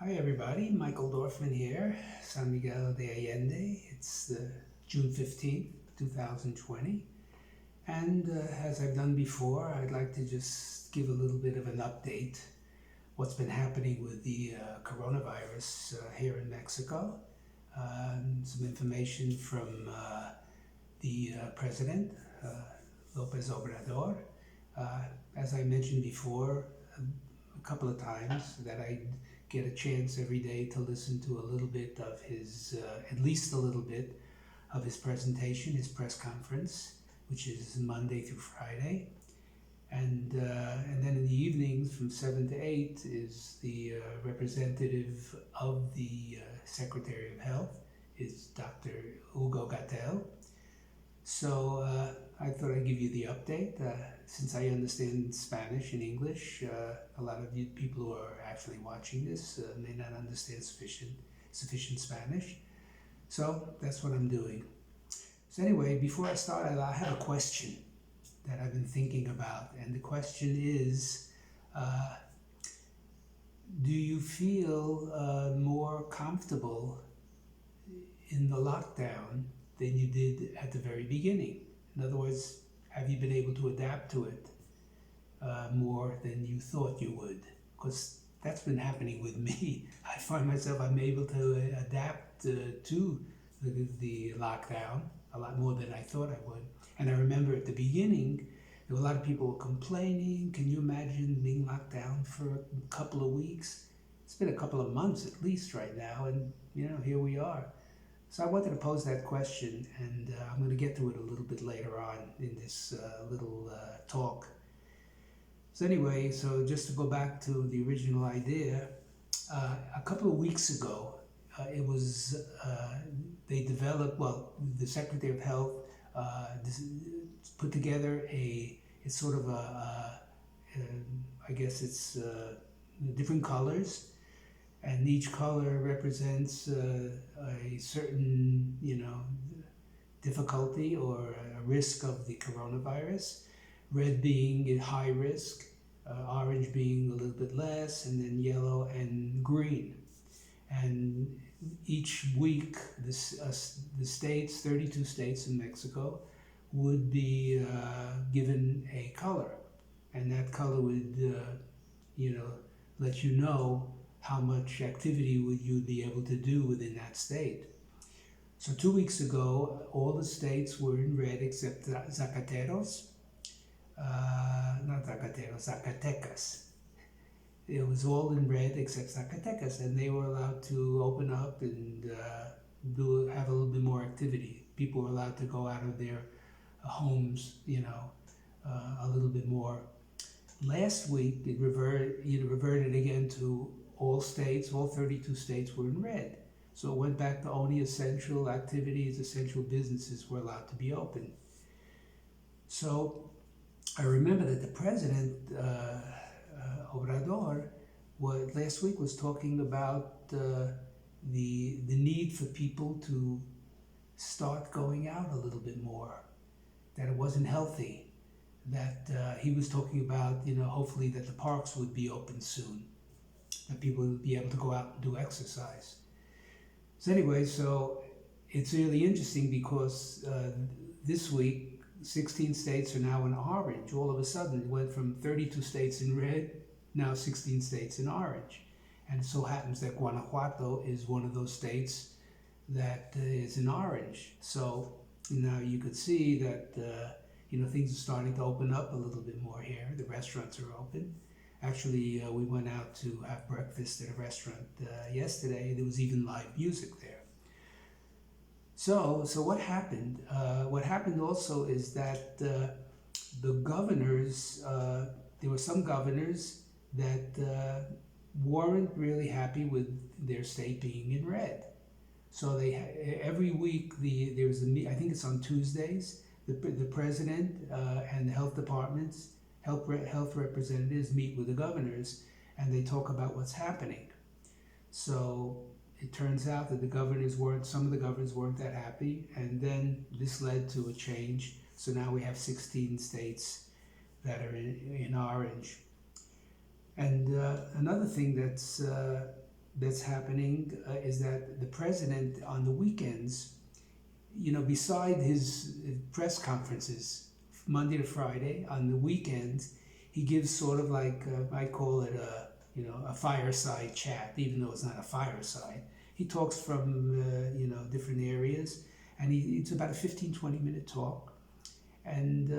Hi everybody, Michael Dorfman here, San Miguel de Allende. It's June 15th, 2020. And as I've done before, I'd like to just give a little bit of an update what's been happening with the coronavirus here in Mexico. Some information from the President, uh, Lopez Obrador. As I mentioned before, a couple of times that I get a chance every day to listen to a little bit of his, at least a little bit of his presentation, his press conference, which is Monday through Friday. And then in the evenings from 7 to 8 is the representative of the Secretary of Health, is Dr. Hugo Gatell. So I thought I'd give you the update. Since I understand Spanish and English, a lot of you people who are actually watching this may not understand sufficient Spanish. So that's what I'm doing. So anyway, before I start, I have a question that I've been thinking about. And the question is, do you feel more comfortable in the lockdown than you did at the very beginning? In other words, have you been able to adapt to it more than you thought you would? Because that's been happening with me. I find myself I'm able to adapt to the lockdown a lot more than I thought I would. And I remember at the beginning, there were a lot of people complaining. Can you imagine being locked down for a couple of weeks? It's been a couple of months at least right now, and here we are. So I wanted to pose that question, and I'm going to get to it a little bit later on in this little talk. So anyway, so just to go back to the original idea, a couple of weeks ago, it was, they developed, well, the Secretary of Health put together it's sort of I guess it's different colors, and each color represents a certain, difficulty or a risk of the coronavirus. Red being high risk, orange being a little bit less, and then yellow and green. And each week, the states, 32 states in Mexico, would be given a color, and that color would, let you know how much activity would you be able to do within that state. So 2 weeks ago, all the states were in red except Zacatecas. It was all in red except Zacatecas, and they were allowed to open up and have a little bit more activity. People were allowed to go out of their homes, a little bit more. Last week, it reverted again to all states, all 32 states were in red. So it went back to only essential activities, essential businesses were allowed to be open. So I remember that the president, Obrador, last week was talking about the need for people to start going out a little bit more, that it wasn't healthy, that he was talking about, hopefully that the parks would be open soon, that people would be able to go out and do exercise. So anyway, so it's really interesting because this week, 16 states are now in orange. All of a sudden, it went from 32 states in red, now 16 states in orange. And it so happens that Guanajuato is one of those states that is in orange. So now you could see that things are starting to open up a little bit more here. The restaurants are open. Actually, we went out to have breakfast at a restaurant yesterday. There was even live music there. So what happened? What happened also is that the governors, there were some governors that weren't really happy with their state being in red. So every week there was I think it's on Tuesdays. The president and the health departments, health representatives meet with the governors, and they talk about what's happening. So it turns out that some of the governors weren't that happy, and then this led to a change. So now we have 16 states that are in orange. And another thing that's that's happening is that the president on the weekends, beside his press conferences, Monday to Friday, on the weekends, he gives sort of like, I call it a fireside chat, even though it's not a fireside. He talks from, different areas, and it's about a 15-20 minute talk. And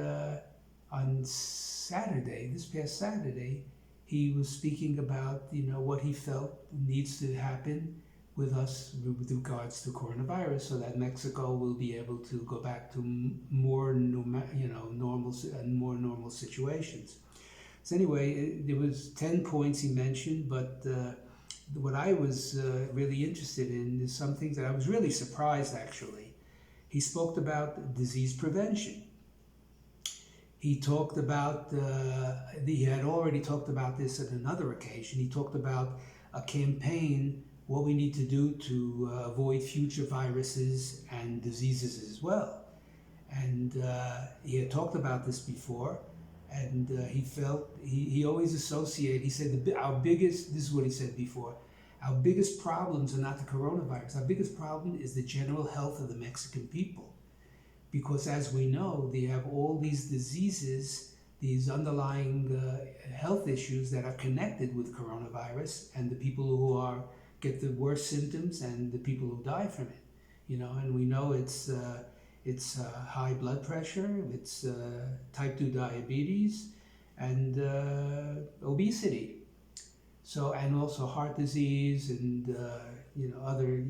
on Saturday, this past Saturday, he was speaking about, what he felt needs to happen with us with regards to coronavirus, so that Mexico will be able to go back to more normal situations. So anyway, there was 10 points he mentioned, but what I was really interested in is some things that I was really surprised, actually. He spoke about disease prevention. He talked about, he had already talked about this at another occasion. He talked about a campaign, what we need to do to avoid future viruses and diseases as well. And he had talked about this before, and he felt, he always associated, he said, this is what he said before, our biggest problems are not the coronavirus. Our biggest problem is the general health of the Mexican people. Because as we know, they have all these diseases, these underlying health issues that are connected with coronavirus, and the people who get the worst symptoms and the people who die from it. And we know it's high blood pressure, it's type 2 diabetes, and obesity. So, and also heart disease and other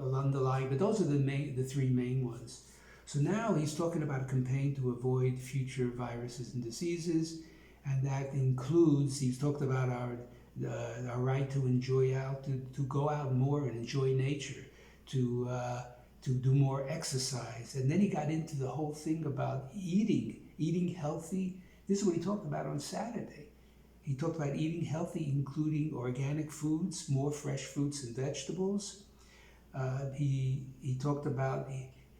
underlying, but those are the three main ones. So now he's talking about a campaign to avoid future viruses and diseases, and that includes, he's talked about our right to enjoy to go out more and enjoy nature, to do more exercise. And then he got into the whole thing about eating healthy. This is what he talked about on Saturday. He talked about eating healthy, including organic foods, more fresh fruits and vegetables. He talked about,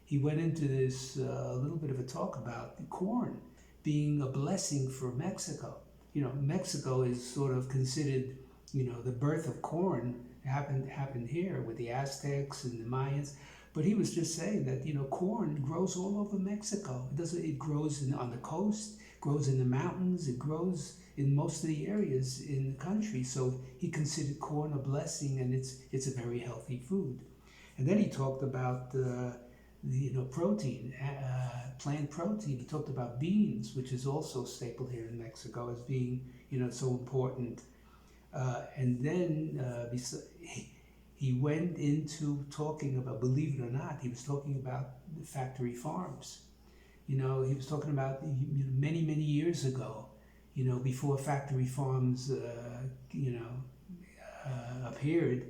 he went into this a little bit of a talk about the corn being a blessing for Mexico. Mexico is sort of considered, the birth of corn happened here with the Aztecs and the Mayans. But he was just saying that, corn grows all over Mexico. It grows on the coast, grows in the mountains, it grows in most of the areas in the country. So he considered corn a blessing, and it's a very healthy food. And then he talked about protein, plant protein. He talked about beans, which is also a staple here in Mexico as being, so important. And then he went into talking about, believe it or not, he was talking about the factory farms. He was talking about many, many years ago, before factory farms, appeared,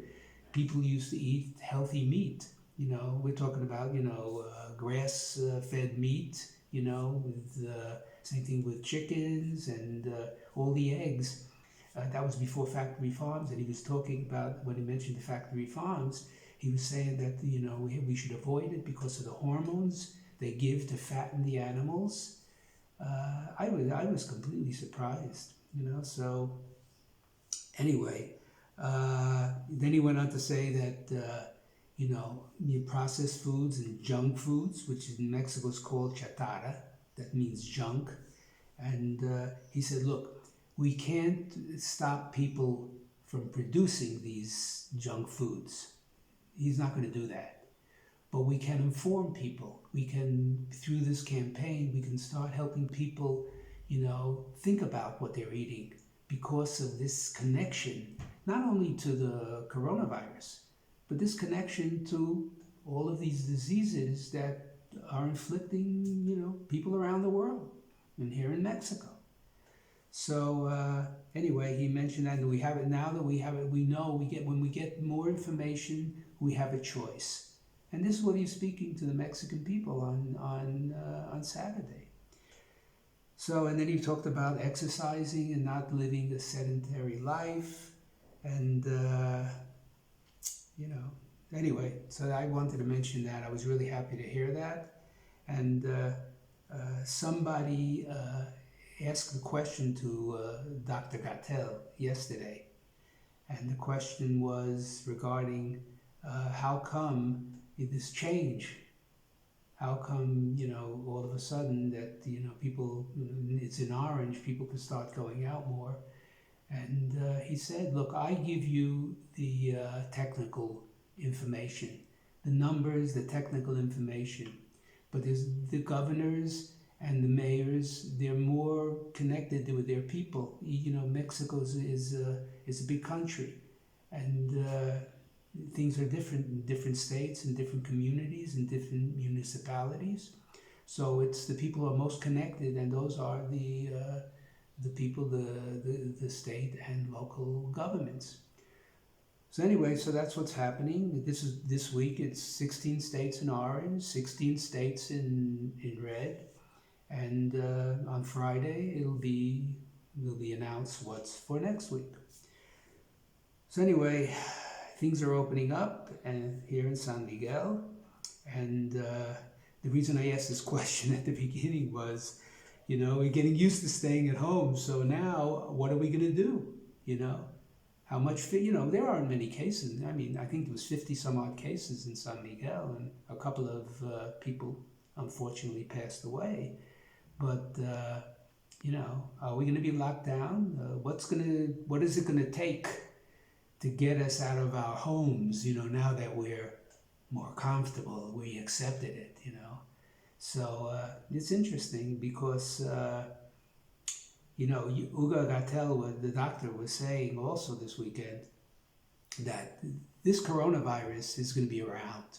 people used to eat healthy meat. We're talking about, grass-fed meat, with same thing with chickens and all the eggs. That was before factory farms, and he was talking about, when he mentioned the factory farms, he was saying that, we should avoid it because of the hormones they give to fatten the animals. I was completely surprised, so anyway, then he went on to say that, processed foods and junk foods, which in Mexico is called chatarra, that means junk. And he said, look, we can't stop people from producing these junk foods. He's not going to do that. But we can inform people. We can, through this campaign, we can start helping people, think about what they're eating because of this connection, not only to the coronavirus, but this connection to all of these diseases that are inflicting, people around the world and here in Mexico. So anyway, he mentioned that we have it now that we have it. We know when we get more information, we have a choice. And this is what he's speaking to the Mexican people on Saturday. So, and then he talked about exercising and not living a sedentary life. And, anyway, so I wanted to mention that. I was really happy to hear that. And somebody asked the question to Dr. Gatell yesterday. And the question was regarding how come this change? How come, all of a sudden that, people, it's in orange, people can start going out more? And he said, look, I give you the technical information, the numbers, the technical information. But there's the governors and the mayors, they're more connected with their people. Mexico is a big country. And things are different in different states and different communities and different municipalities. So it's the people who are most connected, and those are the people, the state and local governments. So anyway, so that's what's happening. This week. It's 16 states in orange, 16 states in red, and on Friday it'll be announced what's for next week. So anyway, things are opening up, and here in San Miguel, and the reason I asked this question at the beginning was, we're getting used to staying at home. So now, what are we going to do? How much, there aren't many cases. I mean, I think there was 50 some odd cases in San Miguel, and a couple of people unfortunately passed away. But, are we going to be locked down? What is it going to take to get us out of our homes, now that we're more comfortable, we accepted it, So it's interesting because, Hugo Gatell, the doctor, was saying also this weekend that this coronavirus is going to be around.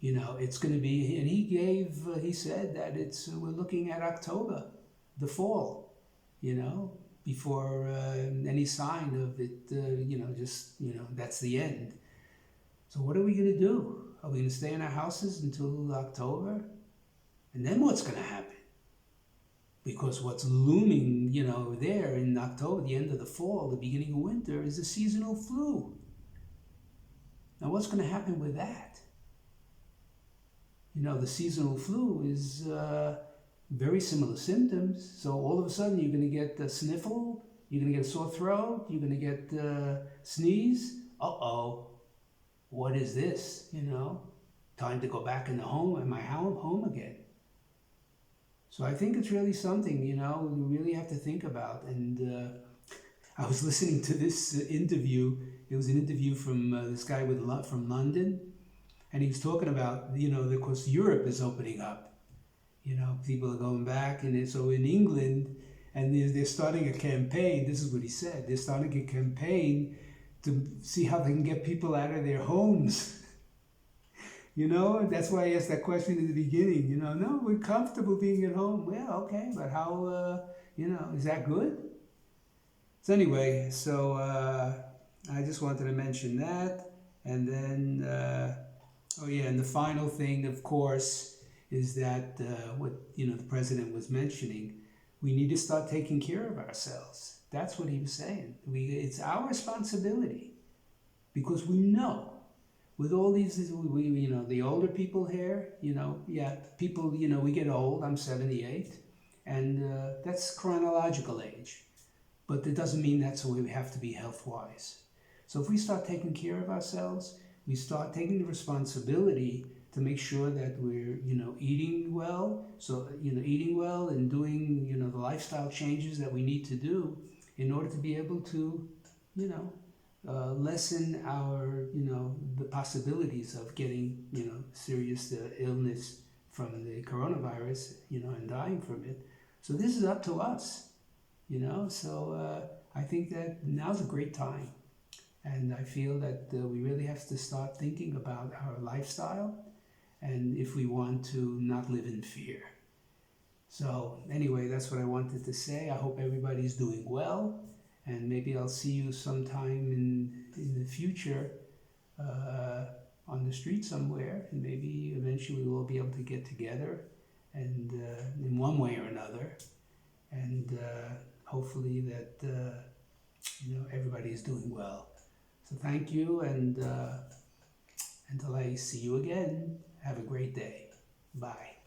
It's going to be, and he said that we're looking at October, the fall, before any sign of it, that's the end. So what are we going to do? Are we going to stay in our houses until October? And then what's going to happen? Because what's looming, there in October, the end of the fall, the beginning of winter, is the seasonal flu. Now what's going to happen with that? The seasonal flu is very similar symptoms. So all of a sudden you're going to get a sniffle, you're going to get a sore throat, you're going to get sneeze. What is this? Time to go back in my home again. So I think it's really something, we really have to think about. And I was listening to this interview. It was an interview from this guy from London. And he was talking about, of course, Europe is opening up. People are going back. And so in England, and they're starting a campaign. This is what he said. They're starting a campaign to see how they can get people out of their homes. That's why I asked that question in the beginning. No, we're comfortable being at home. Well, okay, but how, is that good? So anyway, I just wanted to mention that. And then, and the final thing, of course, is that what, the president was mentioning, we need to start taking care of ourselves. That's what he was saying. It's our responsibility, because we know with all these, the older people here, people, we get old. I'm 78, and that's chronological age. But it doesn't mean that's the way we have to be health-wise. So if we start taking care of ourselves, we start taking the responsibility to make sure that we're, eating well. So, eating well and doing, the lifestyle changes that we need to do in order to be able to, lessen our, the possibilities of getting, serious illness from the coronavirus, and dying from it. So this is up to us, So I think that now's a great time. And I feel that we really have to start thinking about our lifestyle, and if we want to not live in fear. So anyway, that's what I wanted to say. I hope everybody's doing well, and maybe I'll see you sometime in the future on the street somewhere, and maybe eventually we'll be able to get together and in one way or another, and hopefully that everybody is doing well. So thank you, and until I see you again, have a great day. Bye.